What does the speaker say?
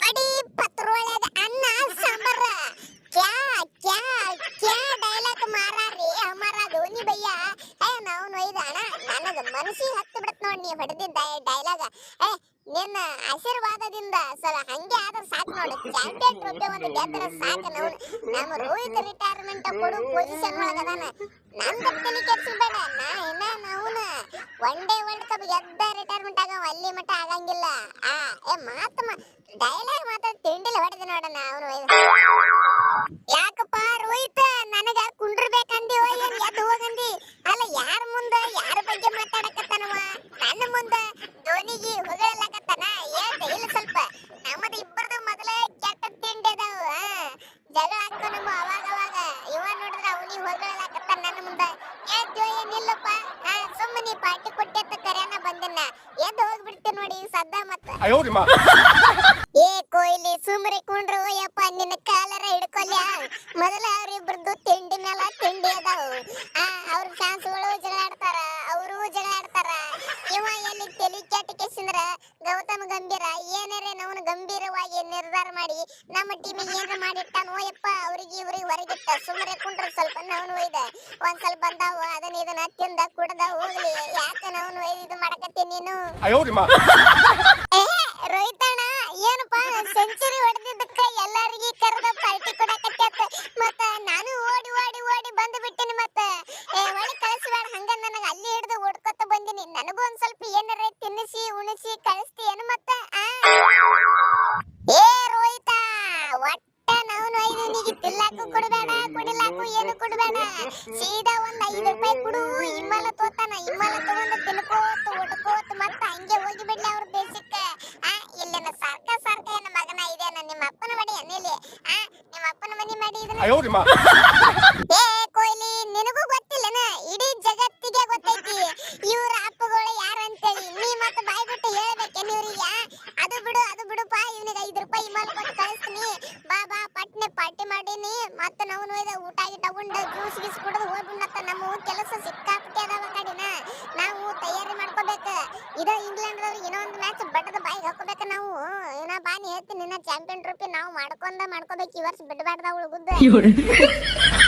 ಅಡಿ ಪತ್ರೊಳಗ ಅನ್ನ ಸಾಂಬಾರ ಕ್ಯಾ ಕ್ಯಾ ಕ್ಯಾ ಡೈಲಾಗ್ ಮಾರಾರಿ ಹಮಾರ ಧೋನಿ ಭಯ್ಯ ನಾವು ನೋಯ್ದ ಅಣ್ಣ ನನಗ ಮನಸ್ಸಿಗೆ ಹತ್ತು ಬಿಡತ್ ನೋಡಿ ನೀ ಹೊಡೆದಿದ್ದ ಡೈಲಾಗ ನಿನ್ನ ಆಶೀರ್ವಾದದಿಂದ ಸಲ ಹಂಗೆ ಆದ್ರೆ ಸಾಕು ನೋಡಿ ಚಾಂಪಿಯನ್ ಟ್ರೋಫಿ ಒಂದು ಗೆದ್ದರ ಸಾಕು ನಾವು ನಮ್ಮ ರೋಹಿತ್ ರಿಟೈರ್ಮೆಂಟ್ ಕೊಡು ಪೊಸಿಷನ್ ಒಳಗದಾನ ನನ್ ತಲೆ ಕೆಡ್ಸಿಬೇಡ ನಾವುನ ಒನ್ ಡೇ ವರ್ಲ್ಡ್ ಕಪ್ ಗೆದ್ದ ರಿಟೈರ್ಮೆಂಟ್ ಆಗ ಅಲ್ಲಿ ಮಟ್ಟ ಆಗಂಗಿಲ್ಲ ಮಾತು ಡೈಲಾಗ್ ಮಾತ್ರ ತಿಂಡಿಲ್ಲ ಹೊಡೆದ ನೋಡಣ ಅವನು ಯಾಕಪ್ಪ ರೋಹಿತ್ ನನಗ ಕುಂಡ್ರಬೇಕಂದಿ ಏನ್ ಎದ್ದು ಹೋಗಂದಿ ಅಲ್ಲ ಯಾರ ಮುಂದ ಯಾರ ಬಗ್ಗೆ ಮಾತಾಡಕತ್ತಾನವ ನನ್ನ ಮುಂದ ಧೋನಿಗೆ ಹೊಗಳಲಾಕತ್ತಾನ ಇಲ್ಲ ಸ್ವಲ್ಪ ನಮ್ಮದು ಇಬ್ಬರದು ಮೊದಲೇ ಕೆಟ್ಟ ತಿಂಡಿ ಅದಾವ ಜಗಳ ಆಗ್ತಾವ ನಮ್ಮ ಅವಾಗ ಇವ ನೋಡಿದ್ರ ಅವನಿಗೆ ಹೊಗಳಲಾಕತ್ತಾನ ನನ್ನ ಮುಂದ ಏನಿಲ್ಲಪ್ಪ ಸುಮ್ಮನೆ ಪಾರ್ಟಿ ಕೊಟ್ಟೆ ಅಂತ ಕರೆಯನ ಬಂದಿನ ಎದ್ದು ಹೋಗ್ಬಿಡ್ತೀನಿ ನೋಡಿ ಸದ್ದ ಮತ್ತೆ ಕೊಯ್ಲಿ ಸುಮ್ರೆ ಕುಂಡ್ರು ಯಪ್ಪ ನಿನ್ನ ಕಾಲರ ಹಿಡ್ಕೊಲ್ಯ ಮೊದಲ ಅವ್ರಿಬ್ರದ್ದು ತಿಂಡಿ ಮೇಲೆ ತಿಂಡಿ ಅದಾವ ಅವ್ರ ಫ್ಯಾನ್ಸ್ಗಳು ಜಗಳಾಡ್ತಾರ ಅವರು ಜಗಳಾಡ್ತಾರ ಇವ ಎಲ್ಲಿ ತಲೆ ಕೆಟ್ಟಕೆಸಿಂದ್ರ ಗೌತಮ್ ಗಂಭೀರ ಏನಾರೇ ನಾವು ಗಂಭೀರವಾಗಿ ನಿರ್ಧಾರ ಮಾಡಿ ನಮ್ಮ ಟೀಮಿಗೆ ಏನಾರ ಮಾಡಿಟ್ಟಾನೋ ಯಪ್ಪ ಅವ್ರಿಗೆ ಇವ್ರಿಗೆ ಹೊರಗಿಟ್ಟ ಸುಮ್ರೆ ಕುಂಡ್ರು ಸ್ವಲ್ಪ ನಾವು ಒಯ್ದ ಒಂದ್ ಸ್ವಲ್ಪ ಬಂದಾವು ಇದನ್ನ ತಿಂದ ಕುಡ್ದ ಹೋಗ್ಲಿ ಯಾಕೆ ನಾವು ಇದು ಮಾಡಕತ್ತೀನಿ ನೀನು ರೋಹಿತಣ್ಣ ಏನಪ್ಪ ಸೆಂಚುರಿ ಹೊಡೆದಿದ್ದಕ್ಕ ಎಲ್ಲರಿಗೆ ಕರೆದ ಪಾರ್ಟಿ ಕೊಡಕತ್ತ ಮತ್ತ ನಾನು ಓಡಿ ಓಡಿ ಓಡಿ ಬಂದು ಬಿಟ್ಟಿನಿ ಮತ್ತ ಒಳ್ಳೆ ಕಳಿಸ್ಬೇಡ ಹಂಗ ನನಗ ಅಲ್ಲಿ ಹಿಡಿದು ಓಡ್ಕೊತ ಬಂದಿನಿ ನನಗೂ ಒಂದ್ ಸ್ವಲ್ಪ ಏನಾರ ತಿನ್ನಿಸಿ ಉಣಿಸಿ ಕಳಿಸ್ತೀಯನು ಮತ್ತ ರೋಹಿತ ಒಟ್ಟ ನಾವು ಐದನಿಗೆ ತಿಲ್ಲಾಕು ಕೊಡಬೇಡ ಕುಡಿಲಾಕು ಏನು ಕೊಡಬೇಡ ಸೀದಾ ಒಂದ್ 5 ರೂಪಾಯಿ ಕೊಡು ಹಿಮಾಲ ತೋತಾನ ಹಿಮಾಲ ತಗೊಂಡು ತಿನ್ಕೋತ ಓಡ್ಕೋತ ಮತ್ತ ಹಂಗೆ ಹೋಗಿ ಬಿಡ್ಲಿ ಅವ್ರ ದೇಶಕ್ಕೆ ಇಲ್ಲೇನ ಸಾರ್ಕ ಏನ ಮಗನ ಇದೆ ನಿಮ್ಮ ಅಪ್ಪನ ಮಡಿ ಅನ್ನೇಲಿ ನಿಮ್ಮ ಅಪ್ಪನ ಮನಿ ಮಾಡಿ ಕೊಯ್ಲಿ ನಿನಗೂ ಗೊತ್ತಿಲ್ಲನ ಇಡೀ ಜಗತ್ತಿಗೆ ಗೊತ್ತೈತಿ ಇವ್ರ ಅಪ್ಪಗಳು ಯಾರು ಅಂತೇಳಿ ನೀ ಮತ್ತೆ ಬಾಯಿ ಬಿಟ್ಟು ಹೇಳ್ಬೇಕೇನು ಇವ್ರಿಗೆ ಅದು ಬಿಡುಪ್ಪ ಇವನಿಗೆ 5 ರೂಪಾಯಿ ಹಿಮಾಲ ಕೊಟ್ಟು ಕಳಿಸ್ತೀನಿ ಬಾ ಪಟ್ನೆ ಪಾರ್ಟಿ ಮಾಡೀನಿ ಮತ್ತೆ ನಾವು ಊಟ ಗಿಟ ಉಂಡ ಜ್ಯೂಸ್ ಗೀಸ್ ಕುಡಿದು ಹೋಗ್ಬಿಡತ್ತ ನಮ್ಮ ಕೆಲಸ ಸಿಕ್ಕಾಪಟ್ಟೆ ಅದಾವ ಕಡಿನ ನಾವು ತಯಾರಿ ಮಾಡ್ಕೋಬೇಕು ಇದ ಇಂಗ್ಲೆಂಡ್ ಅವ್ರಿಗೆ ಏನೋ ಒಂದು ಮ್ಯಾಚ್ ಬಡದ ಬಾಯಿಗೆ ಹಾಕೋಬೇಕು ನಾವು ಬಾನಿ ಹೇಳ್ತೀನಿ ಚಾಂಪಿಯನ್ ಟ್ರೋಫಿ ನಾವು ಮಾಡ್ಕೋಬೇಕು ಈ ವರ್ಷ ಬಿಡಬಾರ್ದ ಉಳ್ಗುದ್ದ